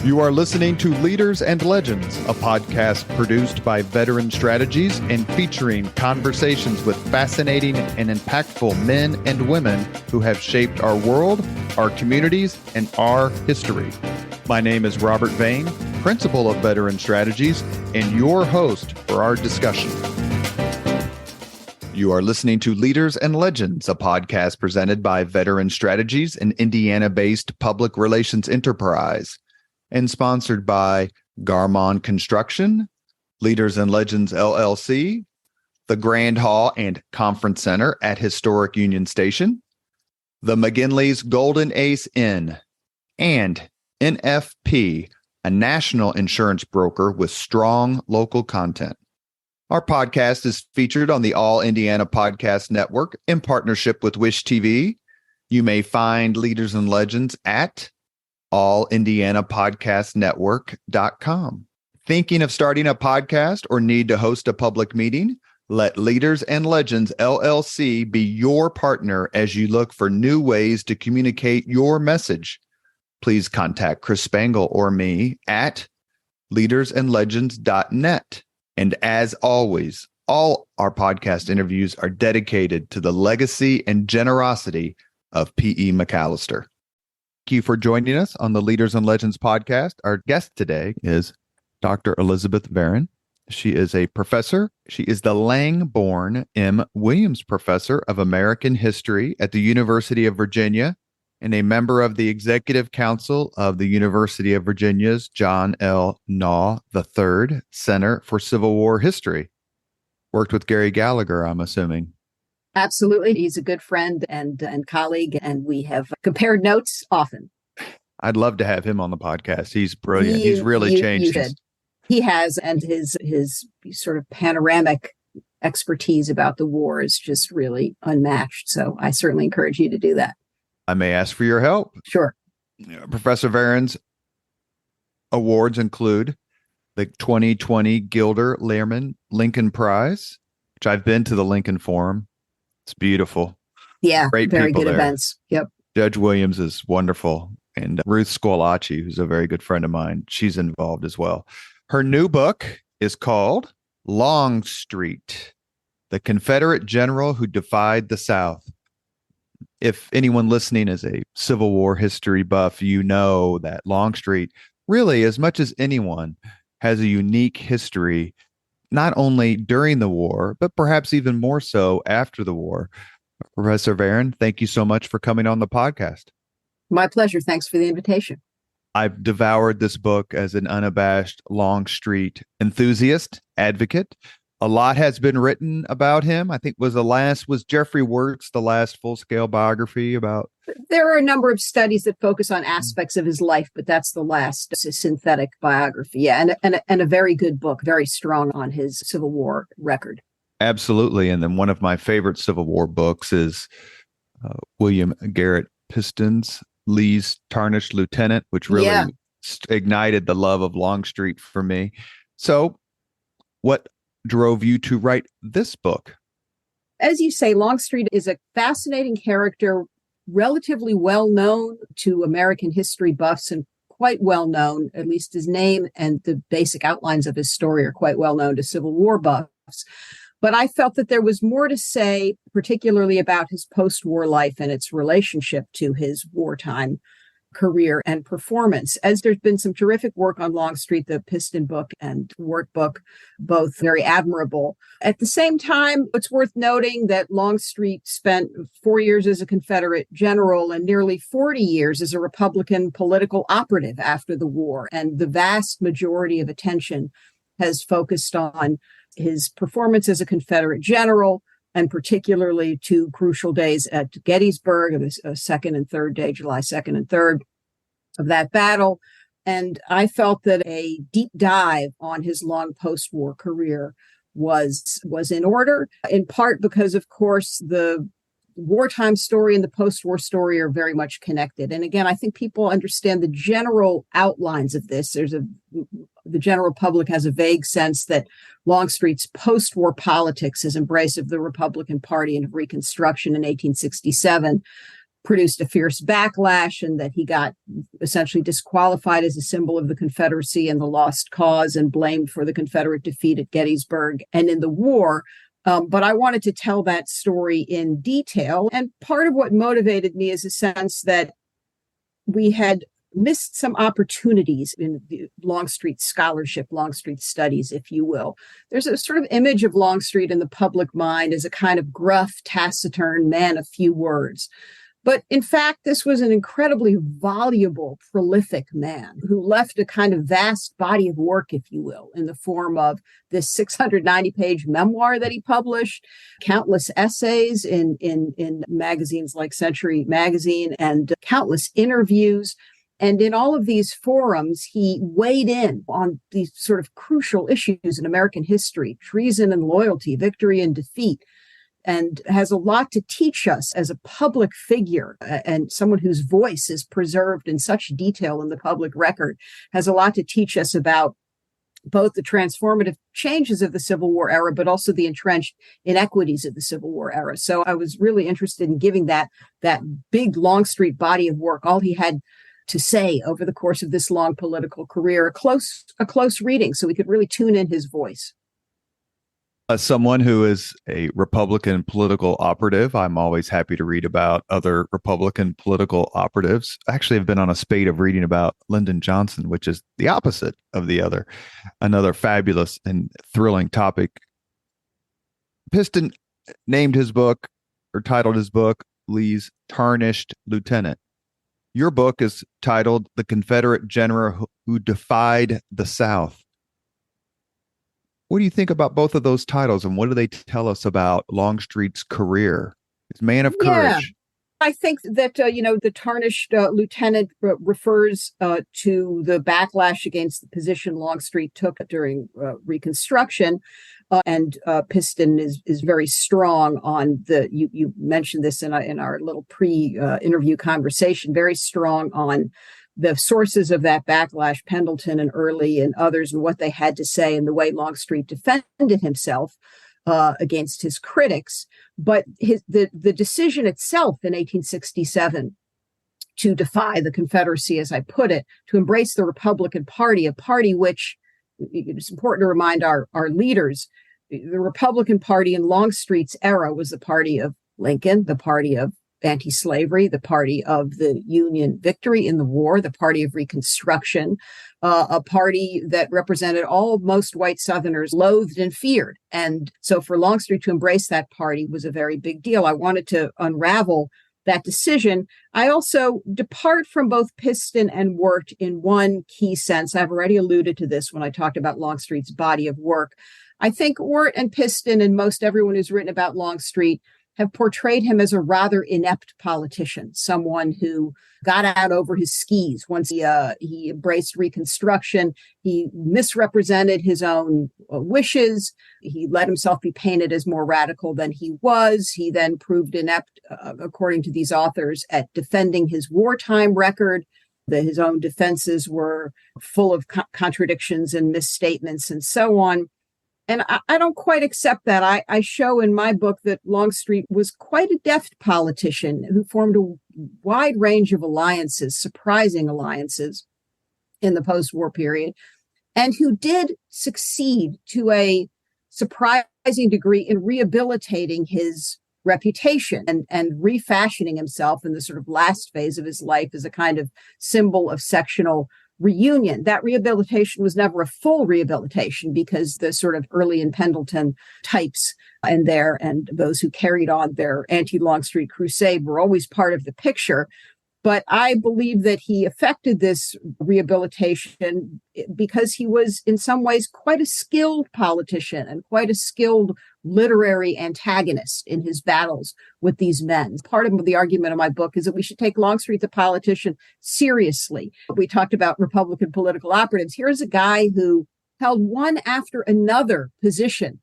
You are listening to Leaders and Legends, a podcast produced by Veteran Strategies and featuring conversations with fascinating and impactful men and women who have shaped our world, our communities, and our history. My name is Robert Varon, Principal of Veteran Strategies, and your host for our discussion. You are listening to Leaders and Legends, a podcast presented by Veteran Strategies, an Indiana-based public relations enterprise, and sponsored by Garmon Construction, Leaders and Legends LLC, the Grand Hall and Conference Center at Historic Union Station, the McGinley's Golden Ace Inn, and NFP, a national insurance broker with strong local content. Our podcast is featured on the All Indiana Podcast Network in partnership with Wish TV. You may find Leaders and Legends at allindianapodcastnetwork.com. Thinking of starting a podcast or need to host a public meeting? Let Leaders and Legends LLC be your partner as you look for new ways to communicate your message. Please contact Chris Spangle or me at leadersandlegends.net. And as always, all our podcast interviews are dedicated to the legacy and generosity of P.E. McAllister. Thank you for joining us on the Leaders and Legends podcast. Our guest today is Dr. Elizabeth Varon. She is a professor. She is the Langborn M. Williams Professor of American History at the University of Virginia and a member of the Executive Council of the University of Virginia's John L. Naw III Center for Civil War History. Worked with Gary Gallagher, I'm assuming. Absolutely. He's a good friend and colleague, and we have compared notes often. I'd love to have him on the podcast. He's brilliant. He's really changed. He has, and his sort of panoramic expertise about the war is just really unmatched. So I certainly encourage you to do that. I may ask for your help. Sure. Professor Varon's awards include the 2020 Gilder Lehrman Lincoln Prize, which I've been to the Lincoln Forum. It's beautiful. Yeah, great very good there. Events. Yep. Judge Williams is wonderful. And Ruth Squalacci, who's a very good friend of mine, she's involved as well. Her new book is called Longstreet, the Confederate General Who Defied the South. If anyone listening is a Civil War history buff, you know that Longstreet, really, as much as anyone, has a unique history, not only during the war, but perhaps even more so after the war. Professor Varon, thank you so much for coming on the podcast. My pleasure. Thanks for the invitation. I've devoured this book as an unabashed Longstreet enthusiast, advocate. A lot has been written about him. I think was Jeffrey Wirtz the last full-scale biography about? There are a number of studies that focus on aspects of his life, but that's the last synthetic biography. Yeah, and a very good book, very strong on his Civil War record. Absolutely. And then one of my favorite Civil War books is William Garrett Piston's Lee's Tarnished Lieutenant, which really ignited the love of Longstreet for me. So what drove you to write this book? As you say, Longstreet is a fascinating character, relatively well known to American history buffs and quite well known, at least his name and the basic outlines of his story are quite well known to Civil War buffs. But I felt that there was more to say, particularly about his post-war life and its relationship to his wartime career and performance. As there's been some terrific work on Longstreet, the Piston book and Wirt book, both very admirable. At the same time, it's worth noting that Longstreet spent 4 years as a Confederate general and nearly 40 years as a Republican political operative after the war. And the vast majority of attention has focused on his performance as a Confederate general, and particularly two crucial days at Gettysburg, the second and third day, July 2nd and 3rd of that battle. And I felt that a deep dive on his long post-war career was in order, in part because, of course, the wartime story and the post-war story are very much connected. And again, I think people understand the general outlines of this. The general public has a vague sense that Longstreet's post-war politics, his embrace of the Republican Party and of Reconstruction in 1867, produced a fierce backlash, and that he got essentially disqualified as a symbol of the Confederacy and the lost cause and blamed for the Confederate defeat at Gettysburg and in the war. But I wanted to tell that story in detail. And part of what motivated me is a sense that we had missed some opportunities in the Longstreet scholarship, Longstreet studies, if you will. There's a sort of image of Longstreet in the public mind as a kind of gruff, taciturn man of few words. But in fact, this was an incredibly voluble, prolific man who left a kind of vast body of work, if you will, in the form of this 690-page memoir that he published, countless essays in magazines like Century Magazine, and countless interviews. And in all of these forums, he weighed in on these sort of crucial issues in American history, treason and loyalty, victory and defeat, and has a lot to teach us as a public figure and someone whose voice is preserved in such detail in the public record, has a lot to teach us about both the transformative changes of the Civil War era, but also the entrenched inequities of the Civil War era. So I was really interested in giving that big Longstreet body of work, all he had to say over the course of this long political career, a close reading, so we could really tune in his voice. As someone who is a Republican political operative, I'm always happy to read about other Republican political operatives. I actually have been on a spate of reading about Lyndon Johnson, which is the opposite of the other. Another fabulous and thrilling topic. Piston named his book, or titled his book, Lee's Tarnished Lieutenant. Your book is titled The Confederate General Who Defied the South. What do you think about both of those titles, and what do they tell us about Longstreet's career? His man of courage. I think that, the tarnished lieutenant refers to the backlash against the position Longstreet took during Reconstruction. And Piston is very strong on you mentioned this in our little pre-interview conversation, very strong on the sources of that backlash, Pendleton and Early and others, and what they had to say and the way Longstreet defended himself against his critics. But the decision itself in 1867 to defy the Confederacy, as I put it, to embrace the Republican Party, a party which, it's important to remind our leaders, the Republican Party in Longstreet's era was the party of Lincoln, the party of anti-slavery, the party of the Union victory in the war, the party of Reconstruction, a party that represented all most white Southerners loathed and feared. And so for Longstreet to embrace that party was a very big deal. I wanted to unravel that decision. I also depart from both Piston and Wirt in one key sense. I've already alluded to this when I talked about Longstreet's body of work. I think Wirt and Piston and most everyone who's written about Longstreet have portrayed him as a rather inept politician, someone who got out over his skis once he embraced Reconstruction. He misrepresented his own wishes. He let himself be painted as more radical than he was. He then proved inept, according to these authors, at defending his wartime record. His own defenses were full of contradictions and misstatements and so on. And I don't quite accept that. I show in my book that Longstreet was quite a deft politician who formed a wide range of alliances, surprising alliances in the post-war period, and who did succeed to a surprising degree in rehabilitating his reputation and refashioning himself in the sort of last phase of his life as a kind of symbol of sectional reunion. That rehabilitation was never a full rehabilitation because the sort of Early and Pendleton types and those who carried on their anti-Longstreet crusade were always part of the picture. But I believe that he effected this rehabilitation because he was in some ways quite a skilled politician and quite a skilled literary antagonist in his battles with these men. Part of the argument of my book is that we should take Longstreet the politician seriously. We talked about Republican political operatives. Here's a guy who held one after another position,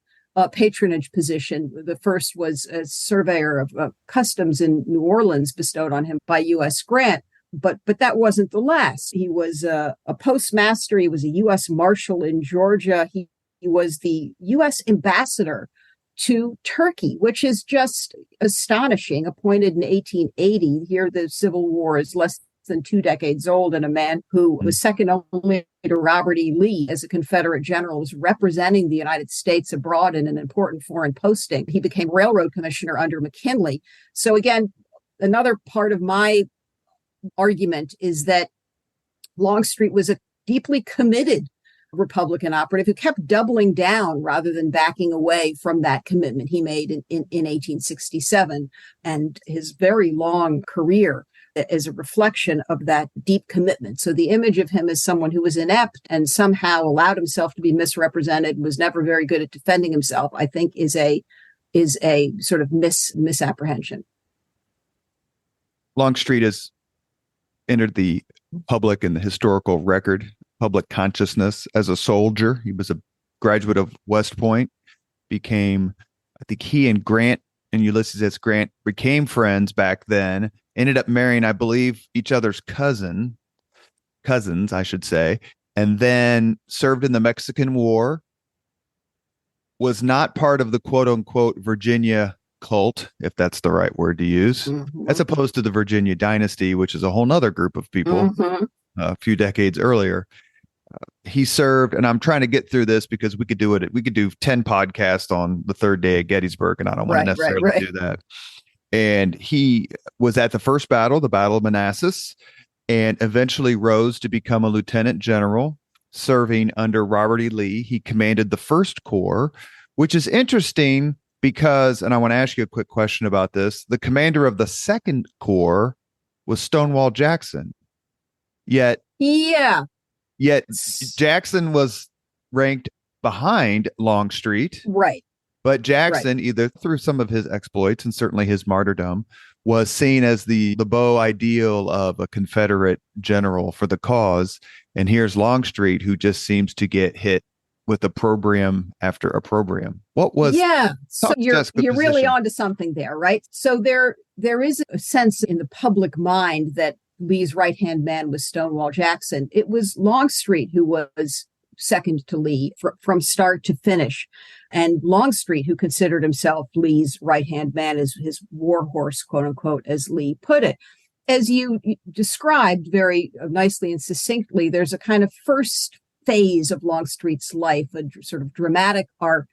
patronage position. The first was a surveyor of customs in New Orleans bestowed on him by U.S. Grant. But that wasn't the last. He was a postmaster. He was a U.S. Marshal in Georgia. He was the U.S. ambassador to Turkey, which is just astonishing. Appointed in 1880, here the Civil War is less than 2 decades old, and a man who was second only to Robert E. Lee as a Confederate general was representing the United States abroad in an important foreign posting. He became railroad commissioner under McKinley. So again, another part of my argument is that Longstreet was a deeply committed Republican operative who kept doubling down rather than backing away from that commitment he made in 1867. And his very long career is a reflection of that deep commitment. So the image of him as someone who was inept and somehow allowed himself to be misrepresented, was never very good at defending himself, I think is a sort of misapprehension. Longstreet has entered the public and the historical record, public consciousness as a soldier. He was a graduate of West Point, became, I think he and Grant and Ulysses S. Grant became friends back then, ended up marrying, I believe, each other's cousins, I should say, and then served in the Mexican War, was not part of the quote unquote Virginia cult, if that's the right word to use, as opposed to the Virginia dynasty, which is a whole nother group of people a few decades earlier. He served, and I'm trying to get through this because we could do 10 podcasts on the third day at Gettysburg, and I don't want to necessarily do that. And he was at the first battle, the Battle of Manassas, and eventually rose to become a lieutenant general, serving under Robert E. Lee. He commanded the First Corps, which is interesting because, and I want to ask you a quick question about this, the commander of the Second Corps was Stonewall Jackson. Yet Jackson was ranked behind Longstreet. Right. But Jackson, either through some of his exploits and certainly his martyrdom, was seen as the beau ideal of a Confederate general for the cause. And here's Longstreet, who just seems to get hit with opprobrium after opprobrium. What was? Yeah, so you're really onto something there, right? So there is a sense in the public mind that Lee's right-hand man was Stonewall Jackson. It was Longstreet who was second to Lee from start to finish. And Longstreet, who considered himself Lee's right-hand man, as his war horse, quote unquote, as Lee put it. As you described very nicely and succinctly, there's a kind of first phase of Longstreet's life, a sort of dramatic arc.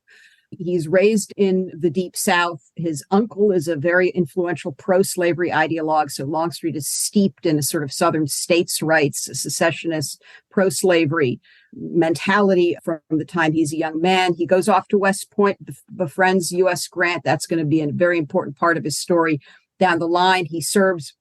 He's raised in the Deep South. His uncle is a very influential pro-slavery ideologue. So Longstreet is steeped in a sort of Southern states' rights, a secessionist, pro-slavery mentality from the time he's a young man. He goes off to West Point, befriends U.S. Grant. That's going to be a very important part of his story down the line. He serves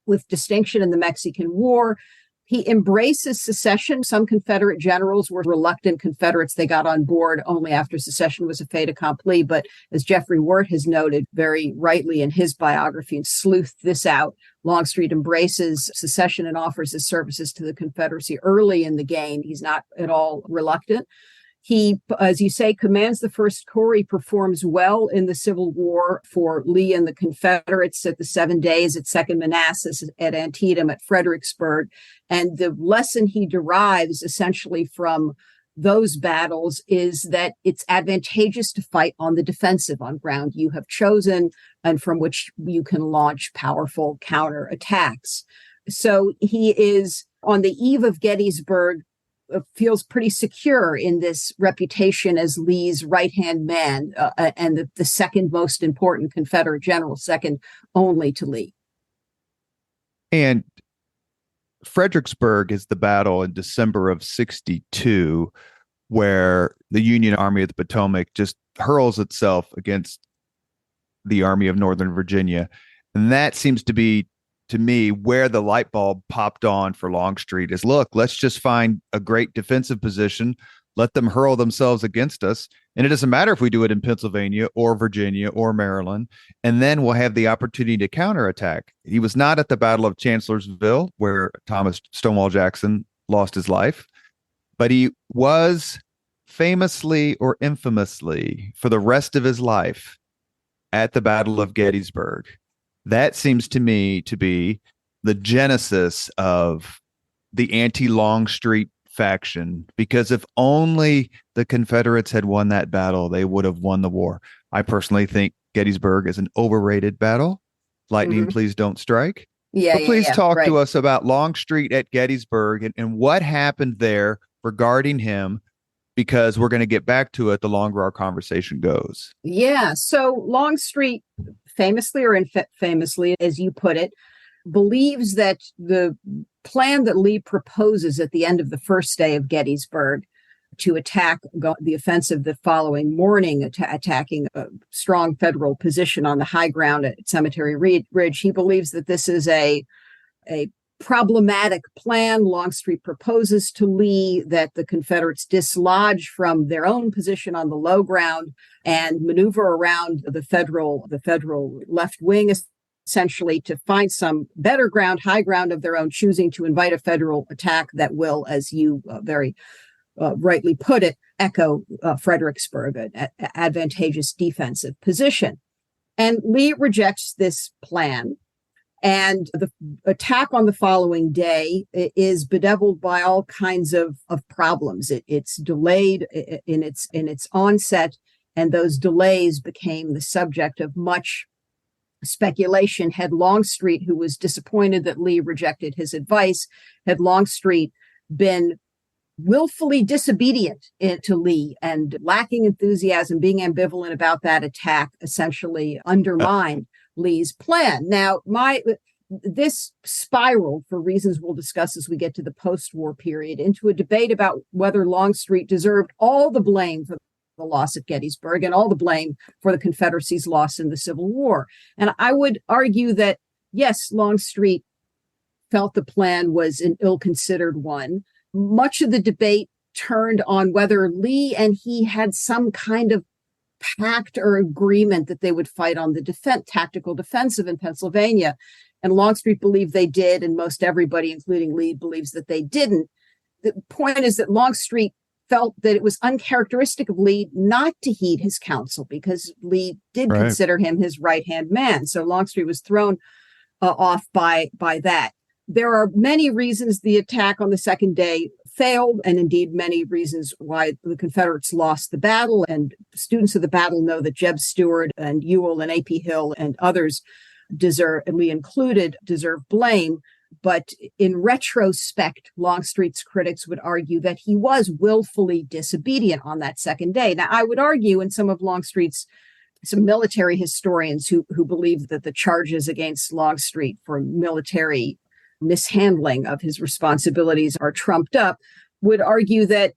with distinction in the Mexican War. He embraces secession. Some Confederate generals were reluctant Confederates. They got on board only after secession was a fait accompli. But as Jeffrey Wirt has noted very rightly in his biography and sleuthed this out, Longstreet embraces secession and offers his services to the Confederacy early in the game. He's not at all reluctant. He, as you say, commands the First Corps. He performs well in the Civil War for Lee and the Confederates at the 7 Days, at Second Manassas, at Antietam, at Fredericksburg. And the lesson he derives essentially from those battles is that it's advantageous to fight on the defensive, on ground you have chosen and from which you can launch powerful counterattacks. So he is on the eve of Gettysburg, feels pretty secure in this reputation as Lee's right-hand man and the second most important Confederate general, second only to Lee. And Fredericksburg is the battle in December of 62, where the Union Army of the Potomac just hurls itself against the Army of Northern Virginia. And that seems to be, to me, where the light bulb popped on for Longstreet is, look, let's just find a great defensive position, let them hurl themselves against us. And it doesn't matter if we do it in Pennsylvania or Virginia or Maryland, and then we'll have the opportunity to counterattack. He was not at the Battle of Chancellorsville, where Thomas Stonewall Jackson lost his life, but he was famously or infamously for the rest of his life at the Battle of Gettysburg. That seems to me to be the genesis of the anti-Longstreet faction, because if only the Confederates had won that battle, they would have won the war. I personally think Gettysburg is an overrated battle. Lightning, Mhm. please don't strike. Yeah, But yeah, please yeah. talk Right. to us about Longstreet at Gettysburg and what happened there regarding him, because we're going to get back to it the longer our conversation goes. Yeah. So Longstreet, famously or infamously, as you put it, believes that the plan that Lee proposes at the end of the first day of Gettysburg to attack the offensive the following morning, attacking a strong federal position on the high ground at Cemetery Ridge. He believes that this is a problematic plan. Longstreet proposes to Lee that the Confederates dislodge from their own position on the low ground and maneuver around the federal left wing, essentially to find some better ground, high ground of their own choosing, to invite a federal attack that will, as you very rightly put it, echo Fredericksburg, an advantageous defensive position. And Lee rejects this plan. And the attack on the following day is bedeviled by all kinds of problems. It's delayed in its onset, and those delays became the subject of much speculation. Had Longstreet, who was disappointed that Lee rejected his advice, had Longstreet been willfully disobedient to Lee and lacking enthusiasm, being ambivalent about that attack, essentially undermined Lee's plan. Now, this spiraled, for reasons we'll discuss as we get to the post-war period, into a debate about whether Longstreet deserved all the blame for the loss at Gettysburg and all the blame for the Confederacy's loss in the Civil War. And I would argue that, yes, Longstreet felt the plan was an ill-considered one. Much of the debate turned on whether Lee and he had some kind of pact or agreement that they would fight on the tactical defensive in Pennsylvania. And Longstreet believed they did, and most everybody, including Lee, believes that they didn't. The point is that Longstreet felt that it was uncharacteristic of Lee not to heed his counsel, because Lee did consider him his right-hand man. So Longstreet was thrown off by that. There are many reasons the attack on the second day failed, and indeed many reasons why the Confederates lost the battle. And students of the battle know that Jeb Stuart and Ewell and A.P. Hill and others deserve, and Lee included, deserve blame. But in retrospect, Longstreet's critics would argue that he was willfully disobedient on that second day. Now, I would argue, and some military historians who believe that the charges against Longstreet for military mishandling of his responsibilities are trumped up, would argue that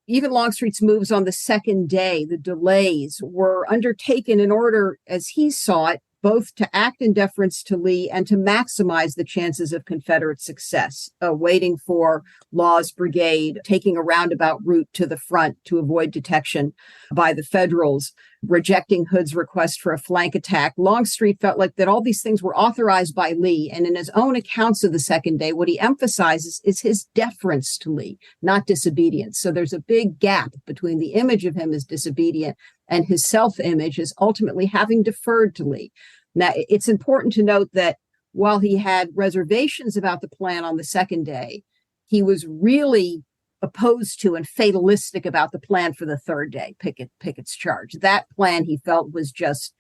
even Longstreet's moves on the second day, the delays, were undertaken in order, as he saw it, both to act in deference to Lee and to maximize the chances of Confederate success, waiting for Law's brigade, taking a roundabout route to the front to avoid detection by the Federals, rejecting Hood's request for a flank attack. Longstreet felt like that all these things were authorized by Lee. And in his own accounts of the second day, what he emphasizes is his deference to Lee, not disobedience. So there's a big gap between the image of him as disobedient and his self-image as ultimately having deferred to Lee. Now, it's important to note that while he had reservations about the plan on the second day, he was really opposed to and fatalistic about the plan for the third day, Pickett's charge. That plan, he felt, was just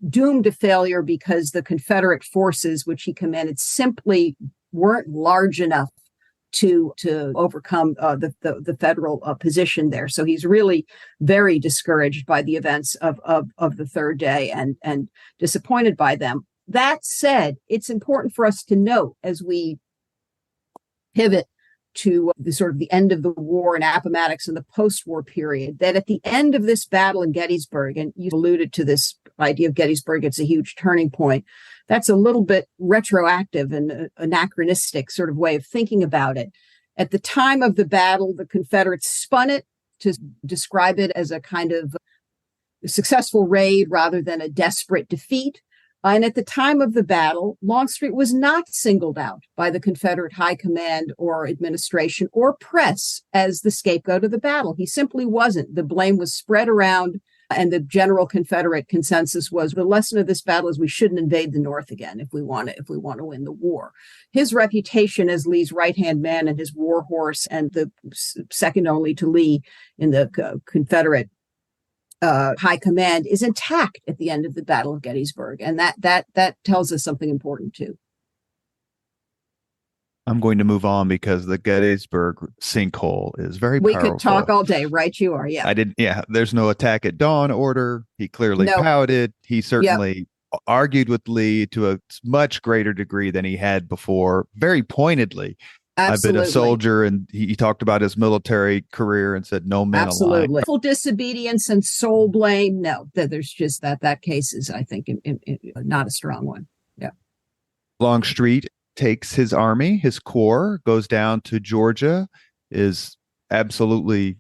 doomed to failure because the Confederate forces, which he commanded, simply weren't large enough to overcome the federal position there. So he's really very discouraged by the events of the third day and disappointed by them. That said, it's important for us to note as we pivot to the sort of the end of the war and Appomattox and the post-war period, that at the end of this battle in Gettysburg, and you alluded to this idea of Gettysburg, it's a huge turning point. That's a little bit retroactive and anachronistic sort of way of thinking about it. At the time of the battle, the Confederates spun it to describe it as a kind of successful raid rather than a desperate defeat. And at the time of the battle, Longstreet was not singled out by the Confederate high command or administration or press as the scapegoat of the battle. He simply wasn't. The blame was spread around, and the general Confederate consensus was the lesson of this battle is we shouldn't invade the North again if we want to win the war. His reputation as Lee's right-hand man and his war horse, and the second only to Lee in the Confederate high command is intact at the end of the Battle of Gettysburg. And that tells us something important too. I'm going to move on because the Gettysburg sinkhole is very We powerful. could talk all day, right? You are, yeah. There's no attack at dawn order. He clearly pouted. He certainly argued with Lee to a much greater degree than he had before, very pointedly. Absolutely. I've been a soldier, and he talked about his military career and said, no man alive. Full disobedience and soul blame. No, there's just that case is, I think, not a strong one. Yeah. Longstreet takes his army, his corps, goes down to Georgia, is absolutely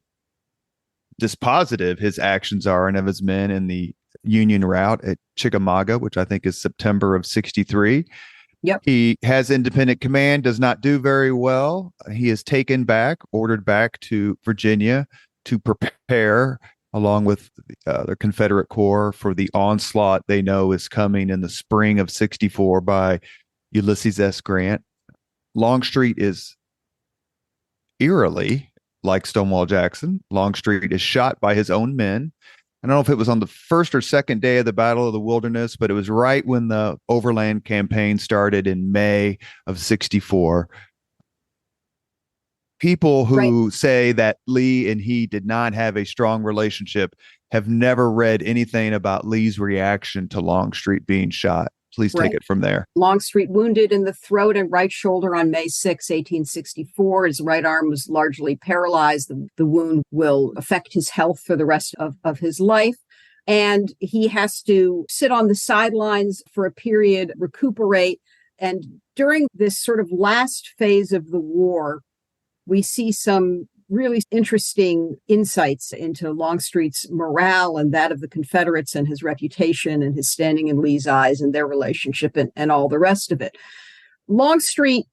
dispositive his actions are and of his men in the Union route at Chickamauga, which I think is September of 63. Yep. He has independent command, does not do very well. He is ordered back to Virginia to prepare, along with the Confederate Corps, for the onslaught they know is coming in the spring of 64 by Ulysses S. Grant. Longstreet is eerily like Stonewall Jackson. Longstreet is shot by his own men. I don't know if it was on the first or second day of the Battle of the Wilderness, but it was right when the Overland Campaign started in May of 64. People who say that Lee and he did not have a strong relationship have never read anything about Lee's reaction to Longstreet being shot. Please take it from there. Longstreet wounded in the throat and right shoulder on May 6, 1864. His right arm was largely paralyzed. The wound will affect his health for the rest of his life. And he has to sit on the sidelines for a period, recuperate. And during this sort of last phase of the war, we see some really interesting insights into Longstreet's morale and that of the Confederates and his reputation and his standing in Lee's eyes and their relationship and all the rest of it. Longstreet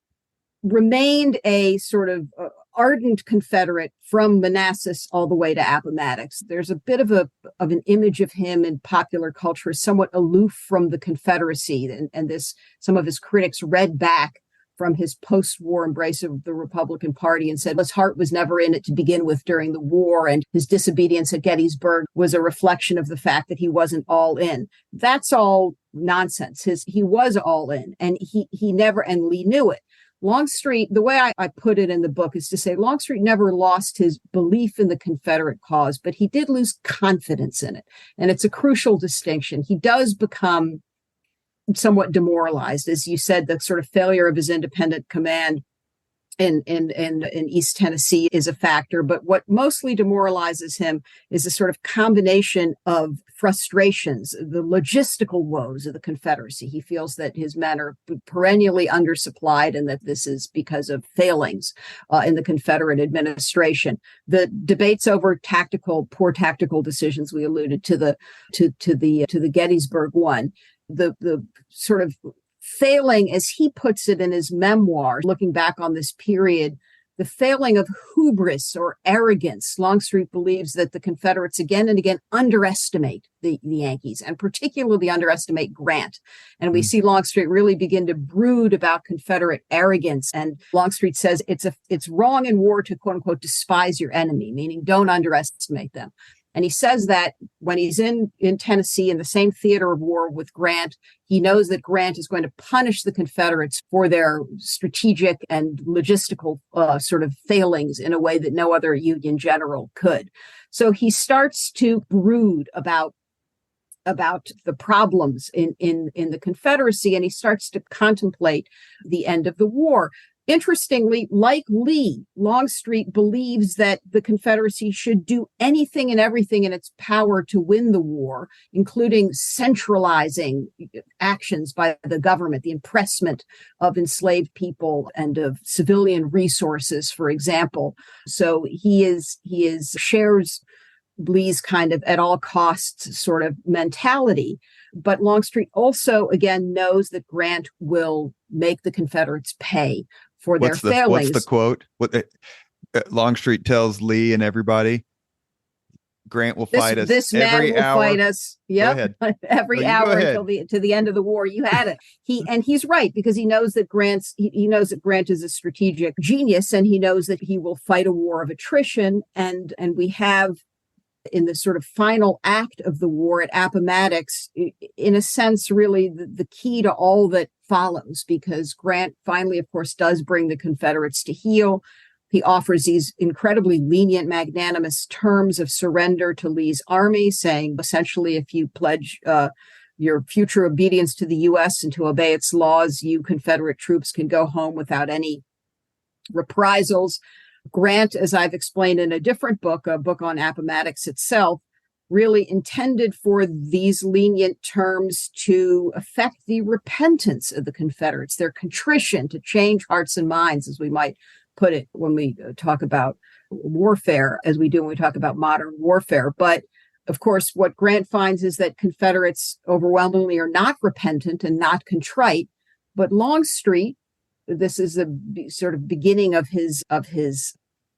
remained a sort of ardent Confederate from Manassas all the way to Appomattox. There's a bit of an image of him in popular culture, somewhat aloof from the Confederacy, and this some of his critics read back from his post-war embrace of the Republican Party and said his heart was never in it to begin with during the war, and his disobedience at Gettysburg was a reflection of the fact that he wasn't all in. That's all nonsense. He was all in, and he never, and Lee knew it. Longstreet, the way I put it in the book is to say Longstreet never lost his belief in the Confederate cause, but he did lose confidence in it. And it's a crucial distinction. He does become somewhat demoralized. As you said, the sort of failure of his independent command in East Tennessee is a factor. But what mostly demoralizes him is a sort of combination of frustrations, the logistical woes of the Confederacy. He feels that his men are perennially undersupplied and that this is because of failings in the Confederate administration. The debates over poor tactical decisions, we alluded to the Gettysburg one. The sort of failing, as he puts it in his memoir, looking back on this period, the failing of hubris or arrogance. Longstreet believes that the Confederates again and again underestimate the Yankees, and particularly underestimate Grant. And we see Longstreet really begin to brood about Confederate arrogance. And Longstreet says it's wrong in war to, quote unquote, despise your enemy, meaning don't underestimate them. And he says that when he's in Tennessee in the same theater of war with Grant, he knows that Grant is going to punish the Confederates for their strategic and logistical sort of failings in a way that no other Union general could. So he starts to brood about the problems in the Confederacy, and he starts to contemplate the end of the war. Interestingly, like Lee, Longstreet believes that the Confederacy should do anything and everything in its power to win the war, including centralizing actions by the government, the impressment of enslaved people and of civilian resources, for example. So he shares Lee's kind of at all costs sort of mentality. But Longstreet also, again, knows that Grant will make the Confederates pay for their failings. What's the quote? Longstreet tells Lee and everybody, Grant will fight us. This man will fight us. Yeah, every hour until the end of the war. You had it. He's right, because he knows that he knows that Grant is a strategic genius, and he knows that he will fight a war of attrition. And we have in the sort of final act of the war at Appomattox, in a sense, really the key to all that follows, because Grant finally, of course, does bring the Confederates to heel. He offers these incredibly lenient, magnanimous terms of surrender to Lee's army, saying essentially, if you pledge your future obedience to the U.S. and to obey its laws, you Confederate troops can go home without any reprisals. Grant, as I've explained in a different book, a book on Appomattox itself, really intended for these lenient terms to affect the repentance of the Confederates, their contrition, to change hearts and minds, as we might put it when we talk about warfare, as we do when we talk about modern warfare. But of course, what Grant finds is that Confederates overwhelmingly are not repentant and not contrite, but Longstreet, this is the sort of beginning of his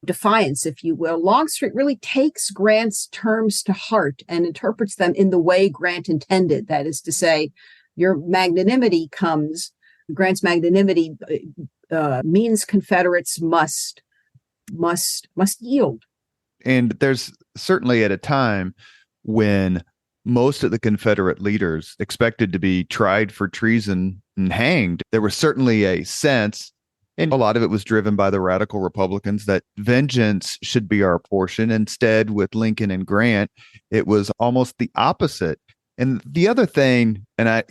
defiance, if you will. Longstreet really takes Grant's terms to heart and interprets them in the way Grant intended. That is to say, Grant's magnanimity means Confederates must yield. And there's certainly at a time when most of the Confederate leaders expected to be tried for treason and hanged, there was certainly a sense, and a lot of it was driven by the radical Republicans, that vengeance should be our portion. Instead, with Lincoln and Grant, it was almost the opposite. And the other thing, and I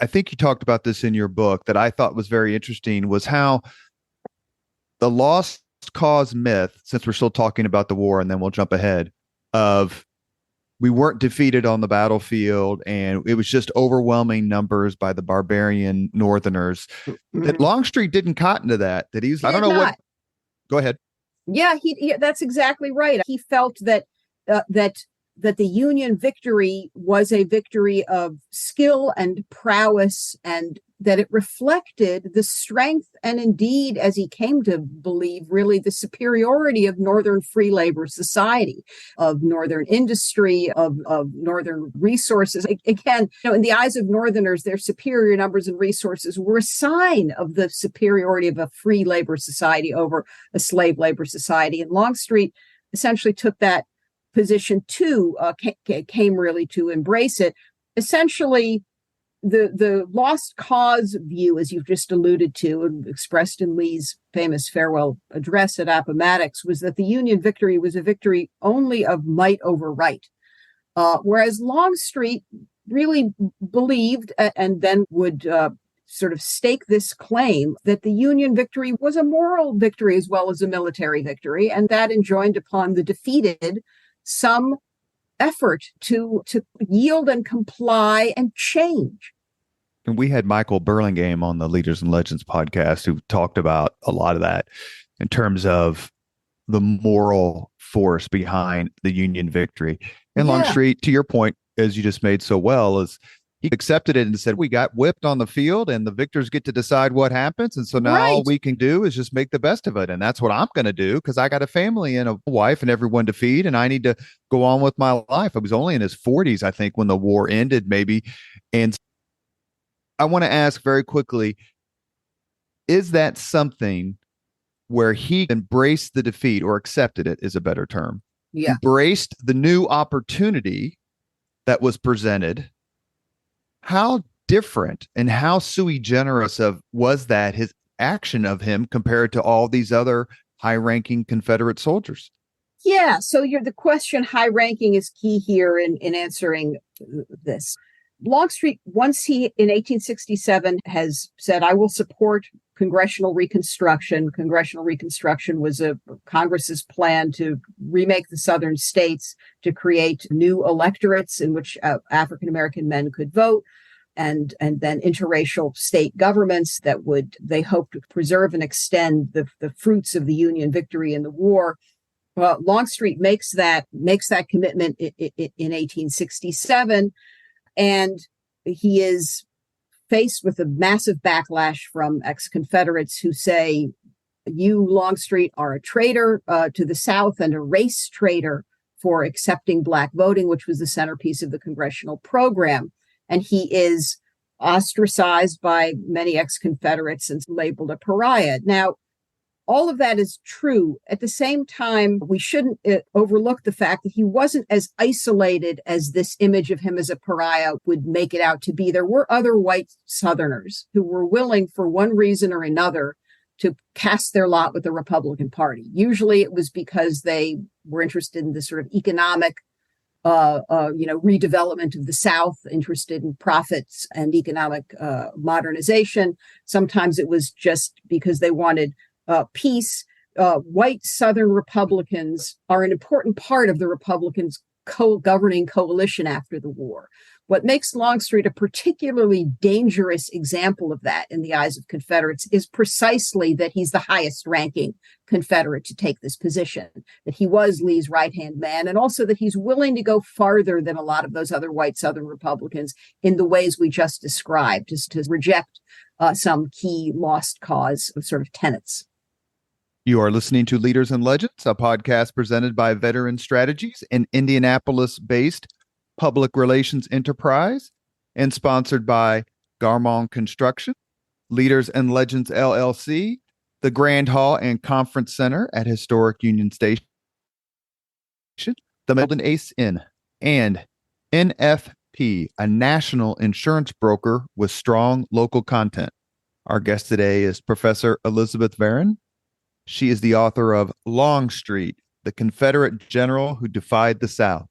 think you talked about this in your book, that I thought was very interesting, was how the lost cause myth, since we're still talking about the war, and then we'll jump ahead, of we weren't defeated on the battlefield and it was just overwhelming numbers by the barbarian Northerners. That Longstreet didn't cotton to that. That he's, I don't know what. Go ahead. Yeah, that's exactly right. He felt that the Union victory was a victory of skill and prowess, and that it reflected the strength and indeed, as he came to believe, really the superiority of Northern free labor society, of Northern industry, of Northern resources. Again, in the eyes of Northerners, their superior numbers and resources were a sign of the superiority of a free labor society over a slave labor society. And Longstreet essentially took that position too, came really to embrace it. Essentially, the lost cause view, as you've just alluded to and expressed in Lee's famous farewell address at Appomattox, was that the Union victory was a victory only of might over right. Whereas Longstreet really believed, and then would sort of stake this claim, that the Union victory was a moral victory as well as a military victory, and that enjoined upon the defeated some effort to yield and comply and change. And we had Michael Burlingame on the Leaders and Legends podcast who talked about a lot of that in terms of the moral force behind the Union victory. And Longstreet, to your point, as you just made so well, is he accepted it and said, we got whipped on the field and the victors get to decide what happens. And so now all we can do is just make the best of it. And that's what I'm going to do, because I got a family and a wife and everyone to feed, and I need to go on with my life. I was only in his 40s, I think, when the war ended, maybe. And I want to ask very quickly, is that something where he embraced the defeat, or accepted it is a better term? Yeah. Embraced the new opportunity that was presented. How different and how sui generis was that his action of him compared to all these other high-ranking Confederate soldiers? Yeah, so the question high-ranking is key here in answering this. Longstreet, once he, in 1867, has said, I will support congressional reconstruction. Congressional reconstruction was Congress's plan to remake the southern states, to create new electorates in which African-American men could vote, and then interracial state governments that would, they hoped, to preserve and extend the fruits of the Union victory in the war. Well, Longstreet makes that commitment in 1867, and he is faced with a massive backlash from ex-Confederates who say, you, Longstreet, are a traitor to the South and a race traitor for accepting Black voting, which was the centerpiece of the congressional program. And he is ostracized by many ex-Confederates and labeled a pariah. Now, All of that is true. At the same time, we shouldn't overlook the fact that he wasn't as isolated as this image of him as a pariah would make it out to be. There were other white Southerners who were willing, for one reason or another, to cast their lot with the Republican Party. Usually it was because they were interested in the sort of economic redevelopment of the South, interested in profits and economic modernization. Sometimes it was just because they wanted peace. White Southern Republicans are an important part of the Republicans' governing coalition after the war. What makes Longstreet a particularly dangerous example of that in the eyes of Confederates is precisely that he's the highest ranking Confederate to take this position, that he was Lee's right-hand man, and also that he's willing to go farther than a lot of those other white Southern Republicans in the ways we just described, just to reject some key lost cause sort of tenets. You are listening to Leaders and Legends, a podcast presented by Veteran Strategies, an Indianapolis-based public relations enterprise, and sponsored by Garmong Construction, Leaders and Legends LLC, the Grand Hall and Conference Center at Historic Union Station, the Golden Ace Inn, and NFP, a national insurance broker with strong local content. Our guest today is Professor Elizabeth Varon. She is the author of Longstreet, the Confederate general who defied the South.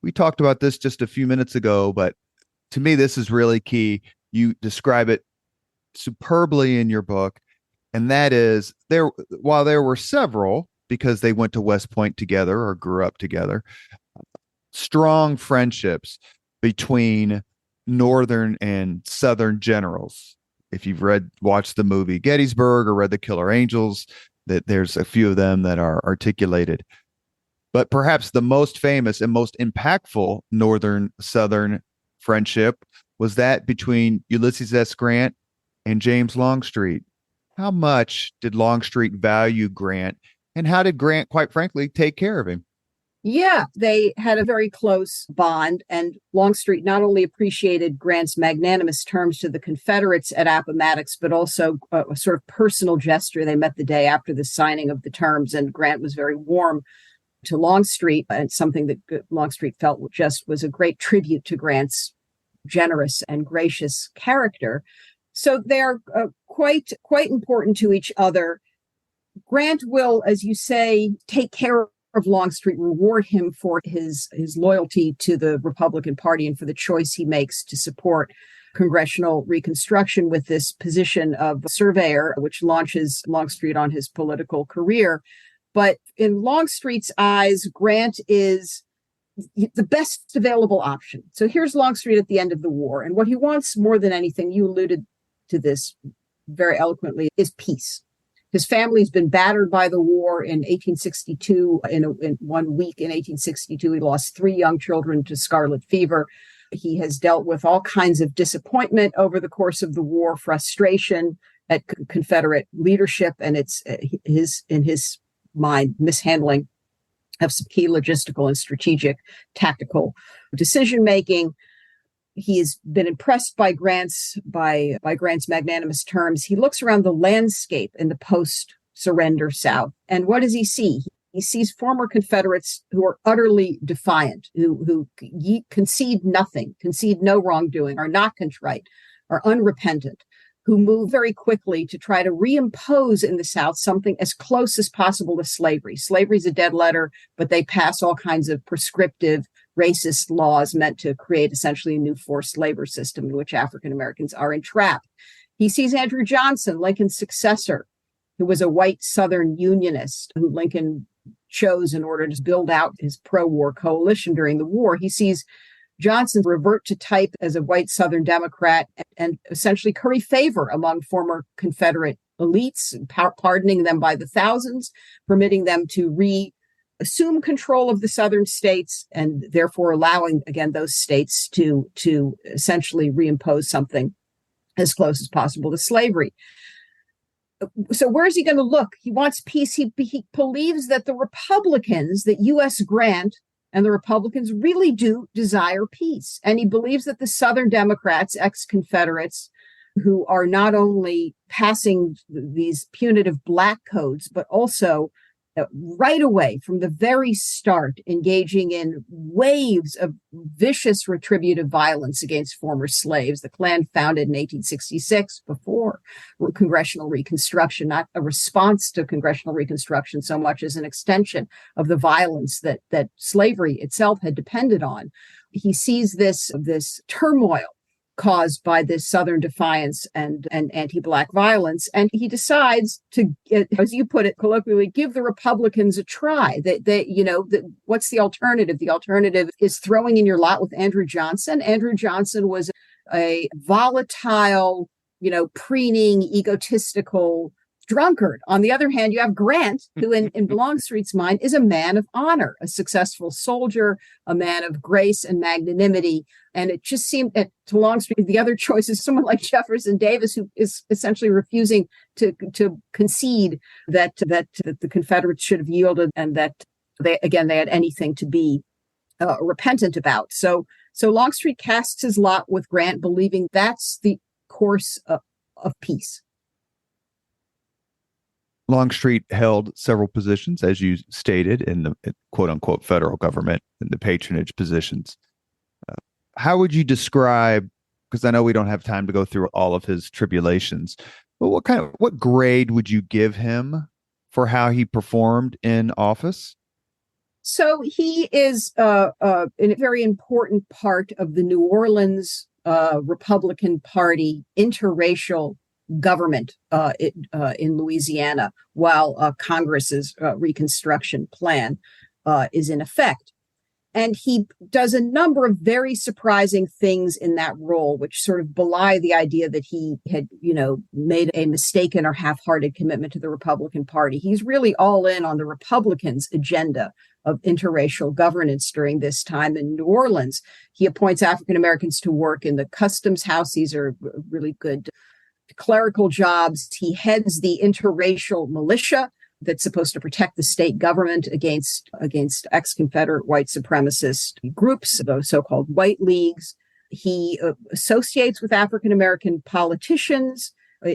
We talked about this just a few minutes ago, but to me, this is really key. You describe it superbly in your book, and that is while there were several, because they went to West Point together or grew up together, strong friendships between Northern and Southern generals. If you've watched the movie Gettysburg or read The Killer Angels, that there's a few of them that are articulated. But perhaps the most famous and most impactful Northern-Southern friendship was that between Ulysses S. Grant and James Longstreet. How much did Longstreet value Grant, and how did Grant, quite frankly, take care of him? Yeah, they had a very close bond, and Longstreet not only appreciated Grant's magnanimous terms to the Confederates at Appomattox, but also a sort of personal gesture. They met the day after the signing of the terms, and Grant was very warm to Longstreet, and something that Longstreet felt just was a great tribute to Grant's generous and gracious character. So they're quite important to each other. Grant will, as you say, take care of Longstreet, reward him for his loyalty to the Republican Party and for the choice he makes to support congressional reconstruction with this position of surveyor, which launches Longstreet on his political career. But in Longstreet's eyes, Grant is the best available option. So here's Longstreet at the end of the war. And what he wants more than anything, you alluded to this very eloquently, is peace. His family's been battered by the war in 1862. In 1 week in 1862, he lost 3 young children to scarlet fever. He has dealt with all kinds of disappointment over the course of the war, frustration at Confederate leadership, and it's in his mind, mishandling of some key logistical and strategic tactical decision-making. He has been impressed by Grant's magnanimous terms. He looks around the landscape in the post-surrender South, and what does he see? He sees former Confederates who are utterly defiant, who concede nothing, concede no wrongdoing, are not contrite, are unrepentant, who move very quickly to try to reimpose in the South something as close as possible to slavery. Slavery is a dead letter, but they pass all kinds of prescriptive, racist laws meant to create essentially a new forced labor system in which African Americans are entrapped. He sees Andrew Johnson, Lincoln's successor, who was a white Southern Unionist who Lincoln chose in order to build out his pro-war coalition during the war. He sees Johnson revert to type as a white Southern Democrat and essentially curry favor among former Confederate elites, pardoning them by the thousands, permitting them to assume control of the Southern states, and therefore allowing, again, those states to essentially reimpose something as close as possible to slavery. So where is he going to look? He wants peace. He believes that the Republicans, that U.S. Grant and the Republicans really do desire peace. And he believes that the Southern Democrats, ex-Confederates, who are not only passing these punitive black codes, but also right away from the very start, engaging in waves of vicious retributive violence against former slaves. The Klan, founded in 1866, before Congressional Reconstruction, not a response to Congressional Reconstruction so much as an extension of the violence that slavery itself had depended on. He sees this turmoil caused by this Southern defiance and anti-Black violence. And he decides to, as you put it colloquially, give the Republicans a try. What's the alternative? The alternative is throwing in your lot with Andrew Johnson. Andrew Johnson was a volatile, preening, egotistical drunkard. On the other hand, you have Grant, who in Longstreet's mind is a man of honor, a successful soldier, a man of grace and magnanimity. And it just seemed to Longstreet, the other choice is someone like Jefferson Davis, who is essentially refusing to concede that the Confederates should have yielded and that they had anything to be repentant about. So Longstreet casts his lot with Grant, believing that's the course of peace. Longstreet held several positions, as you stated, in the quote-unquote federal government, in the patronage positions. How would you describe, because I know we don't have time to go through all of his tribulations, but what grade would you give him for how he performed in office? So he is a very important part of the New Orleans Republican Party interracial government in Louisiana, while Congress's Reconstruction plan is in effect. And he does a number of very surprising things in that role, which sort of belie the idea that he had, made a mistaken or half-hearted commitment to the Republican Party. He's really all in on the Republicans' agenda of interracial governance during this time in New Orleans. He appoints African Americans to work in the customs house. These are really good clerical jobs. He heads the interracial militia that's supposed to protect the state government against ex-Confederate white supremacist groups, those so-called white leagues. He associates with African-American politicians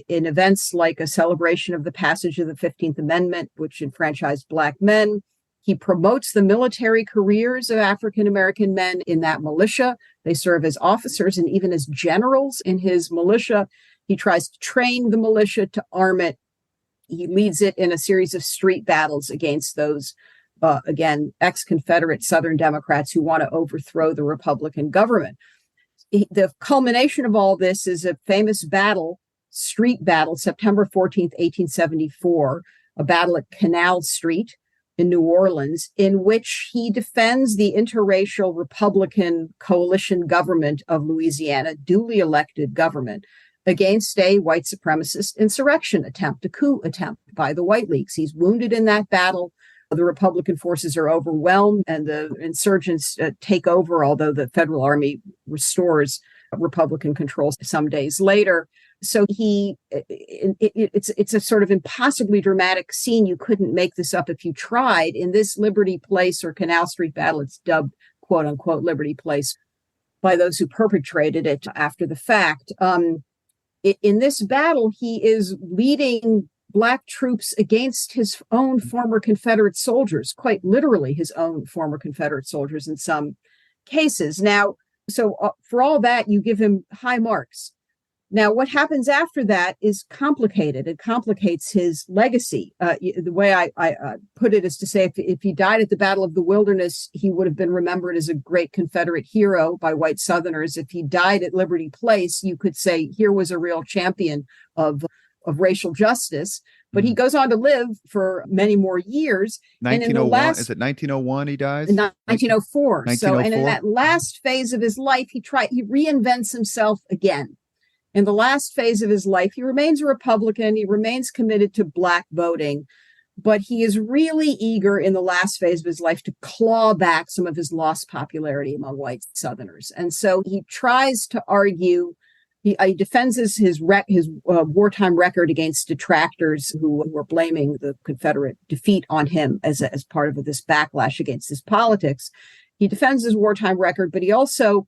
in events like a celebration of the passage of the 15th Amendment, which enfranchised Black men. He promotes the military careers of African-American men in that militia. They serve as officers and even as generals in his militia. He tries to train the militia, to arm it. He leads it in a series of street battles against those, ex-Confederate Southern Democrats who want to overthrow the Republican government. The culmination of all this is a famous street battle, September 14th, 1874, a battle at Canal Street in New Orleans, in which he defends the interracial Republican coalition government of Louisiana, duly elected government, against a white supremacist insurrection attempt, a coup attempt by the White Leagues. He's wounded in that battle. The Republican forces are overwhelmed and the insurgents take over, although the federal army restores Republican control some days later. So it's a sort of impossibly dramatic scene. You couldn't make this up if you tried. In this Liberty Place or Canal Street battle, it's dubbed quote unquote Liberty Place by those who perpetrated it after the fact. In this battle, he is leading Black troops against his own former Confederate soldiers, quite literally his own former Confederate soldiers in some cases. Now, for all that, you give him high marks. Now, what happens after that is complicated. It complicates his legacy. The way I put it is to say, if he died at the Battle of the Wilderness, he would have been remembered as a great Confederate hero by white Southerners. If he died at Liberty Place, you could say here was a real champion of racial justice. But he goes on to live for many more years. 1901, is it 1901 he dies? 1904. So, and in that last phase of his life, he reinvents himself again. In the last phase of his life, he remains a Republican. He remains committed to Black voting, but he is really eager in the last phase of his life to claw back some of his lost popularity among white Southerners. And so he tries to argue, he defends his wartime record against detractors who were blaming the Confederate defeat on him as part of this backlash against his politics. He defends his wartime record, but he also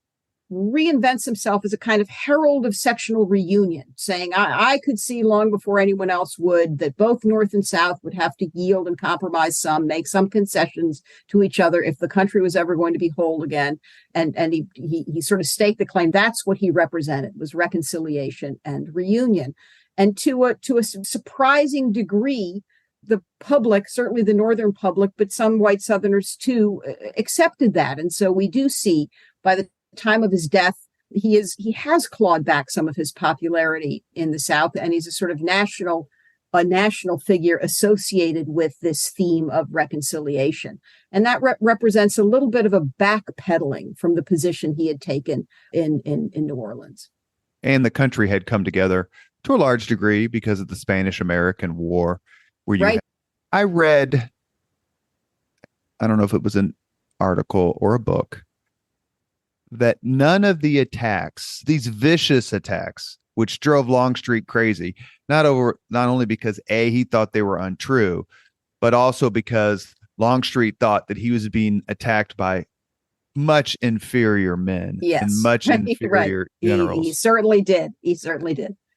reinvents himself as a kind of herald of sectional reunion, saying, I could see long before anyone else would that both North and South would have to yield and compromise some, make some concessions to each other if the country was ever going to be whole again. And he sort of staked the claim. That's what he represented, was reconciliation and reunion. And to a surprising degree, the public, certainly the Northern public, but some white Southerners too, accepted that. And so we do see by the time of his death, he has clawed back some of his popularity in the South, and he's a sort of national figure associated with this theme of reconciliation. And that represents a little bit of a backpedaling from the position he had taken in New Orleans. And the country had come together to a large degree because of the Spanish-American War. Where I read, I don't know if it was an article or a book, that none of the attacks, these vicious attacks, which drove Longstreet crazy, not only because he thought they were untrue, but also because Longstreet thought that he was being attacked by much inferior men and much inferior generals. He certainly did.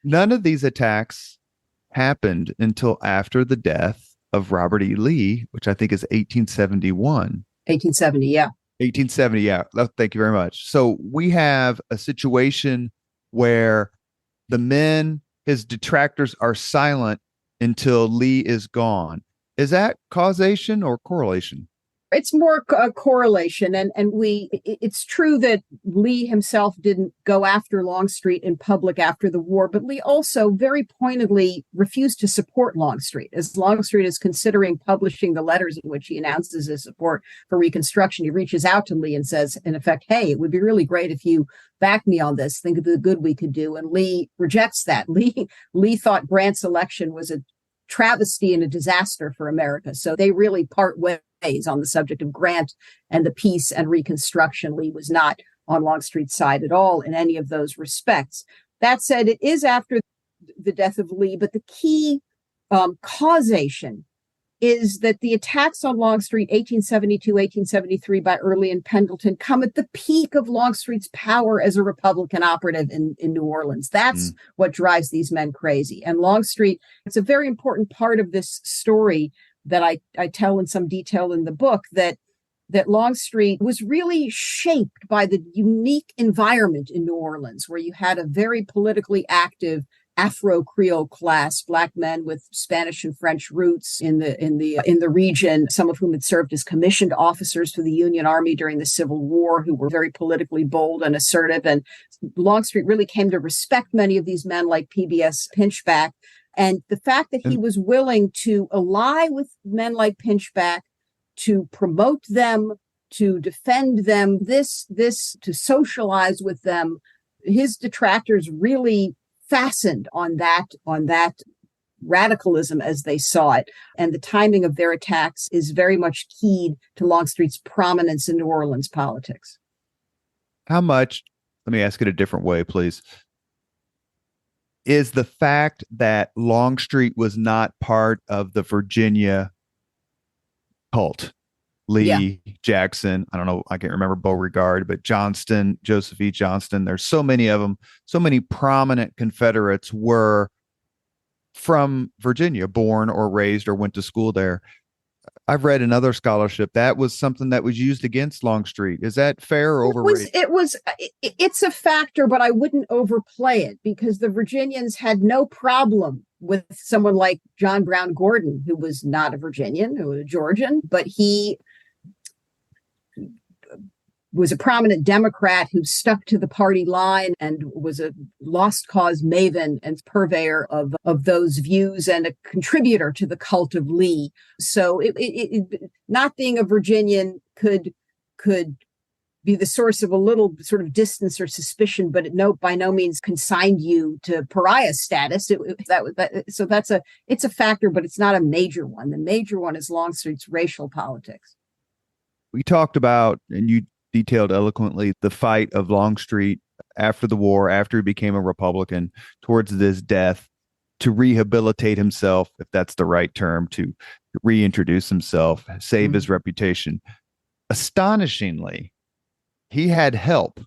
None of these attacks happened until after the death of Robert E. Lee, which I think is 1871. 1870, yeah. 1870, yeah. Thank you very much. So we have a situation where the men, his detractors, are silent until Lee is gone. Is that causation or correlation? It's more a correlation. And it's true that Lee himself didn't go after Longstreet in public after the war, but Lee also very pointedly refused to support Longstreet. As Longstreet is considering publishing the letters in which he announces his support for Reconstruction, he reaches out to Lee and says, in effect, hey, it would be really great if you back me on this. Think of the good we could do. And Lee rejects that. Lee thought Grant's election was a travesty and a disaster for America. So they really part ways on the subject of Grant and the peace and Reconstruction. Lee was not on Longstreet's side at all in any of those respects. That said, it is after the death of Lee, but the key causation is that the attacks on Longstreet, 1872, 1873 by Early and Pendleton, come at the peak of Longstreet's power as a Republican operative in New Orleans. That's what drives these men crazy. And Longstreet, it's a very important part of this story that I tell in some detail in the book, that Longstreet was really shaped by the unique environment in New Orleans, where you had a very politically active Afro-Creole class, Black men with Spanish and French roots in the region, some of whom had served as commissioned officers for the Union Army during the Civil War, who were very politically bold and assertive. And Longstreet really came to respect many of these men like PBS Pinchback. And the fact that he was willing to ally with men like Pinchback, to promote them, to defend them, to socialize with them, his detractors really fastened on that radicalism as they saw it. And the timing of their attacks is very much keyed to Longstreet's prominence in New Orleans politics. How much, let me ask it a different way, please, is the fact that Longstreet was not part of the Virginia cult? Lee, Jackson, I don't know, I can't remember Beauregard, but Johnston, Joseph E. Johnston, there's so many of them. So many prominent Confederates were from Virginia, born or raised or went to school there. I've read in other scholarship that was something that was used against Longstreet. Is that fair or overrated? It's a factor, but I wouldn't overplay it, because the Virginians had no problem with someone like John Brown Gordon, who was not a Virginian, who was a Georgian, but he was a prominent Democrat who stuck to the party line and was a lost cause maven and purveyor of those views and a contributor to the cult of Lee. So it not being a Virginian could be the source of a little sort of distance or suspicion, but by no means consigned you to pariah status. It's a factor, but it's not a major one. The major one is Longstreet's racial politics. We talked about, and you detailed eloquently, the fight of Longstreet after the war, after he became a Republican, towards his death, to rehabilitate himself, if that's the right term, to reintroduce himself, save his reputation. Astonishingly, he had help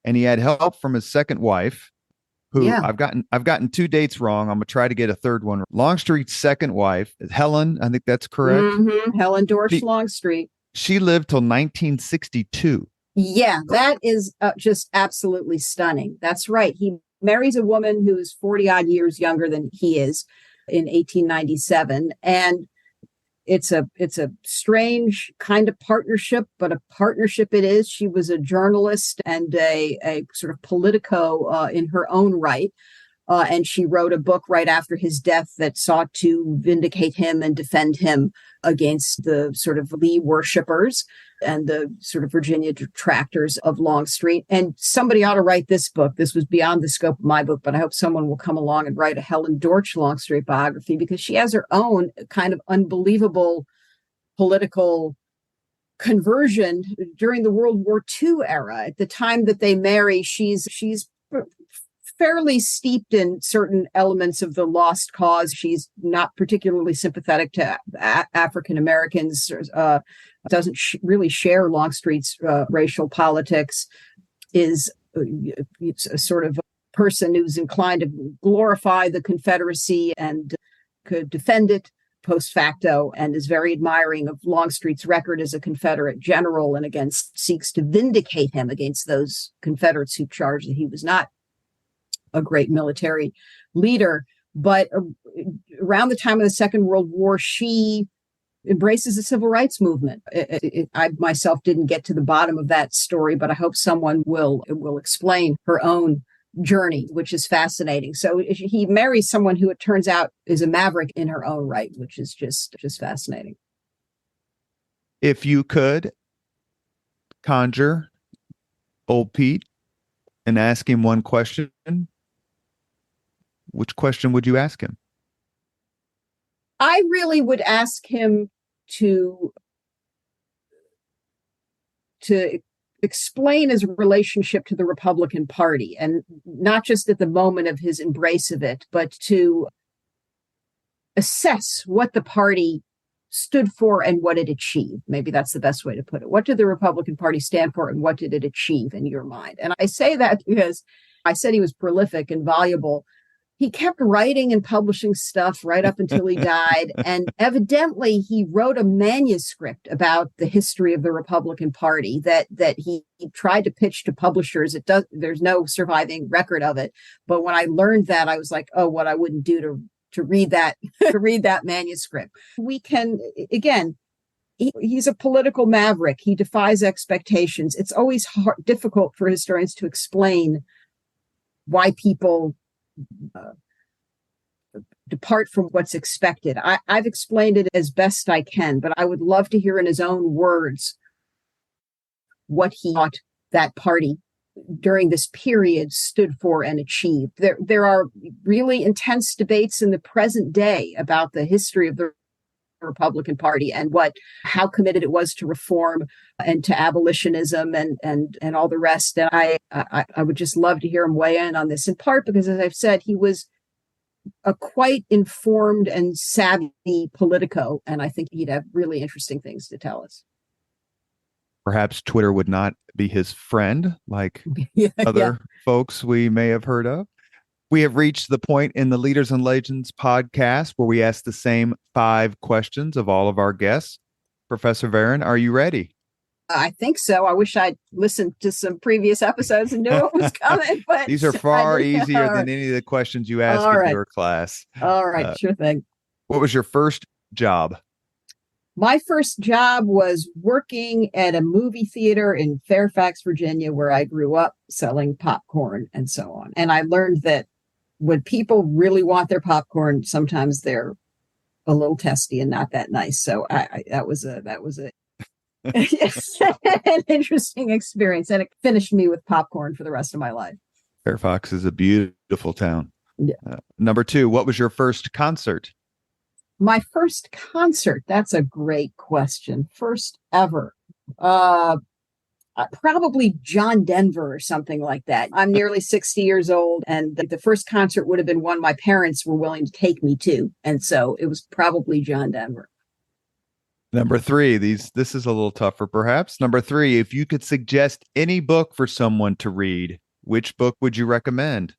and he had help from his second wife, who Yeah. I've gotten two dates wrong. I'm gonna try to get a third one. Longstreet's second wife, Helen, I think that's correct. Helen Dorsch She, Longstreet. she lived till 1962. Yeah, that is just absolutely stunning. That's right. He marries a woman who's 40 odd years younger than he is in 1897. And it's a strange kind of partnership, but a partnership it is. She was a journalist and a sort of politico in her own right. And she wrote a book right after his death that sought to vindicate him and defend him against the sort of Lee worshippers and the sort of Virginia detractors of Longstreet. And somebody ought to write this book. This was beyond the scope of my book, but I hope someone will come along and write a Helen Dorsch Longstreet biography, because she has her own kind of unbelievable political conversion during the World War II era. At the time that they marry, she's fairly steeped in certain elements of the lost cause. She's not particularly sympathetic to African Americans, doesn't really share Longstreet's racial politics, is a sort of a person who's inclined to glorify the Confederacy and could defend it post facto, and is very admiring of Longstreet's record as a Confederate general, and seeks to vindicate him against those Confederates who charged that he was not a great military leader. But around the time of the Second World War, she embraces the civil rights movement. I myself didn't get to the bottom of that story, but I hope someone will explain her own journey, which is fascinating. So he marries someone who, it turns out, is a maverick in her own right, which is just fascinating. If you could conjure old Pete and ask him one question, which question would you ask him? I really would ask him to explain his relationship to the Republican Party, and not just at the moment of his embrace of it, but to assess what the party stood for and what it achieved. Maybe that's the best way to put it. What did the Republican Party stand for, and what did it achieve in your mind? And I say that because I said he was prolific and voluble. He kept writing and publishing stuff right up until he died. And evidently he wrote a manuscript about the history of the Republican Party that he tried to pitch to publishers. There's no surviving record of it. But when I learned that, I was like, oh, what I wouldn't do to read that, to read that manuscript. We can, again, he's a political maverick. He defies expectations. It's always difficult for historians to explain why people depart from what's expected. I've explained it as best I can, but I would love to hear in his own words what he thought that party during this period stood for and achieved. There are really intense debates in the present day about the history of the Republican Party and how committed it was to reform and to abolitionism and all the rest. And I would just love to hear him weigh in on this, in part because, as I've said, he was a quite informed and savvy politico, and I think he'd have really interesting things to tell us. Perhaps Twitter would not be his friend like other folks we may have heard of. We have reached the point in the Leaders and Legends podcast where we ask the same 5 questions of all of our guests. Professor Varon, are you ready? I think so. I wish I'd listened to some previous episodes and knew it was coming. But these are far easier than any of the questions you asked in your class. All right, sure thing. What was your first job? My first job was working at a movie theater in Fairfax, Virginia, where I grew up, selling popcorn and so on. And I learned that when people really want their popcorn, sometimes they're a little testy and not that nice. So that was an interesting experience, and it finished me with popcorn for the rest of my life. Fairfax is a beautiful town. Yeah. Number 2, what was your first concert? My first concert, that's a great question. First ever. Probably John Denver or something like that. I'm nearly 60 years old, and the first concert would have been one my parents were willing to take me to. And so it was probably John Denver. Number three, this is a little tougher perhaps. Number three, if you could suggest any book for someone to read, which book would you recommend?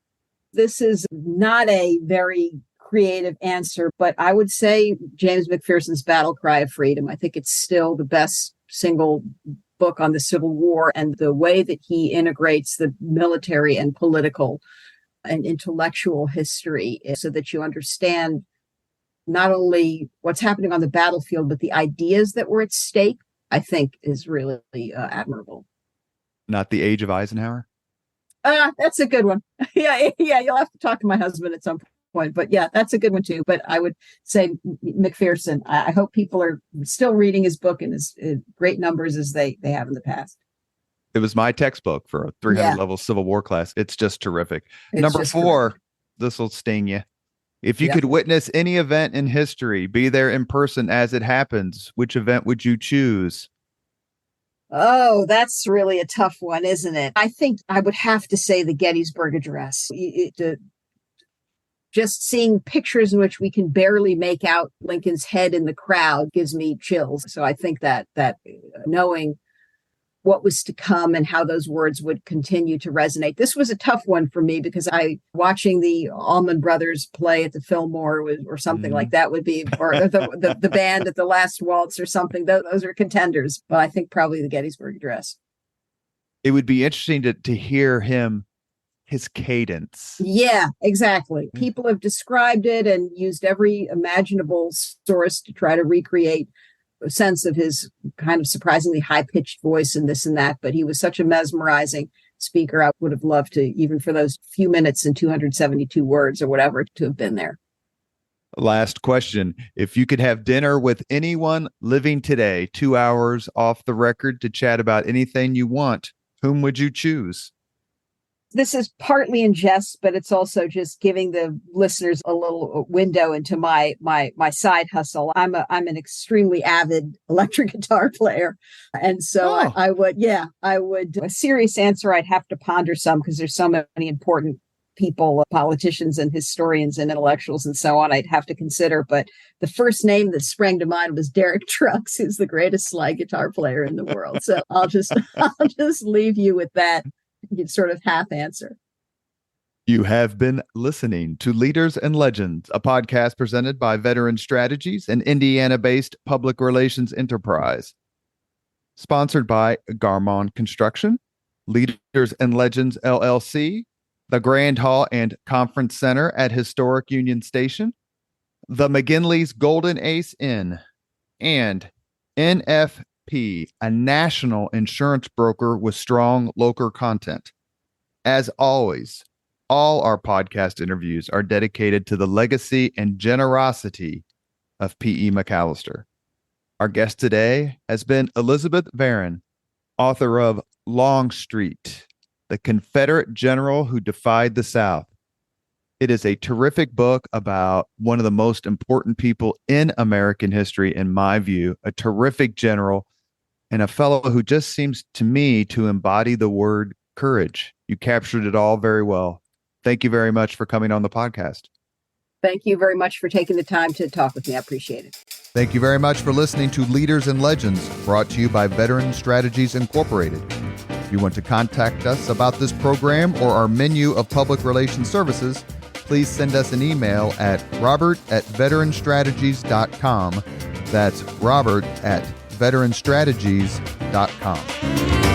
This is not a very creative answer, but I would say James McPherson's Battle Cry of Freedom. I think it's still the best single book on the Civil War, and the way that he integrates the military and political and intellectual history so that you understand not only what's happening on the battlefield, but the ideas that were at stake, I think is really admirable. Not The Age of Eisenhower? That's a good one. Yeah, you'll have to talk to my husband at some point. But yeah, that's a good one too. But I would say McPherson. I hope people are still reading his book in as great numbers as they have in the past. It was my textbook for a 300 level Civil War class. It's just terrific. Number four, this will sting you. If you could witness any event in history, be there in person as it happens, which event would you choose? Oh, that's really a tough one, isn't it? I think I would have to say the Gettysburg Address. Just seeing pictures in which we can barely make out Lincoln's head in the crowd gives me chills. So I think that knowing what was to come and how those words would continue to resonate. This was a tough one for me because watching the Allman Brothers play at the Fillmore or something like that would be, or the band at the Last Waltz or something. Those are contenders, but I think probably the Gettysburg Address. It would be interesting to hear his cadence. Yeah, exactly. People have described it and used every imaginable source to try to recreate a sense of his kind of surprisingly high-pitched voice and this and that, but he was such a mesmerizing speaker. I would have loved to, even for those few minutes and 272 words or whatever, to have been there. Last question. If you could have dinner with anyone living today, 2 hours off the record to chat about anything you want, whom would you choose? This is partly in jest, but it's also just giving the listeners a little window into my side hustle. I'm an extremely avid electric guitar player. And so I would, a serious answer, I'd have to ponder some because there's so many important people, politicians and historians and intellectuals and so on, I'd have to consider. But the first name that sprang to mind was Derek Trucks, who's the greatest slide guitar player in the world. So I'll just leave you with that. You'd sort of half answer. You have been listening to Leaders and Legends, a podcast presented by Veteran Strategies, an Indiana-based public relations enterprise. Sponsored by Garmon Construction, Leaders and Legends, LLC, the Grand Hall and Conference Center at Historic Union Station, the McGinley's Golden Ace Inn, and NFP, a national insurance broker with strong local content. As always, all our podcast interviews are dedicated to the legacy and generosity of P.E. McAllister. Our guest today has been Elizabeth Varon, author of Longstreet, the Confederate general who defied the South. It is a terrific book about one of the most important people in American history, in my view, a terrific general and a fellow who just seems to me to embody the word courage. You captured it all very well. Thank you very much for coming on the podcast. Thank you very much for taking the time to talk with me. I appreciate it. Thank you very much for listening to Leaders and Legends, brought to you by Veteran Strategies Incorporated. If you want to contact us about this program or our menu of public relations services, please send us an email at robert@veteranstrategies.com. That's robert@veteranstrategies.com.